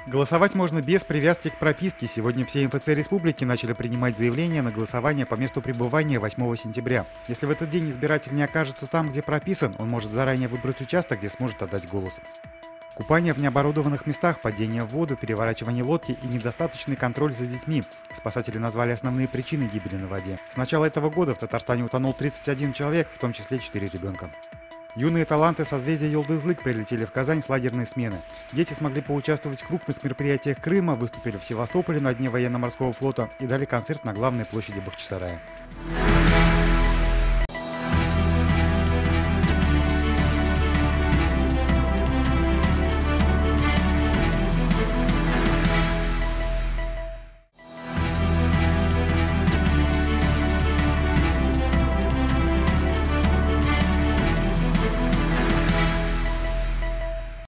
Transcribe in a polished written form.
Голосовать можно без привязки к прописке. Сегодня все МФЦ республики начали принимать заявления на голосование по месту пребывания 8 сентября. Если в этот день избиратель не окажется там, где прописан, он может заранее выбрать участок, где сможет отдать голос. Купание в необорудованных местах, падение в воду, переворачивание лодки и недостаточный контроль за детьми. Спасатели назвали основные причины гибели на воде. С начала этого года в Татарстане утонул 31 человек, в том числе 4 ребенка. Юные таланты созвездия Йолдызлык прилетели в Казань с лагерной смены. Дети смогли поучаствовать в крупных мероприятиях Крыма, выступили в Севастополе на Дне военно-морского флота и дали концерт на главной площади Бахчисарая.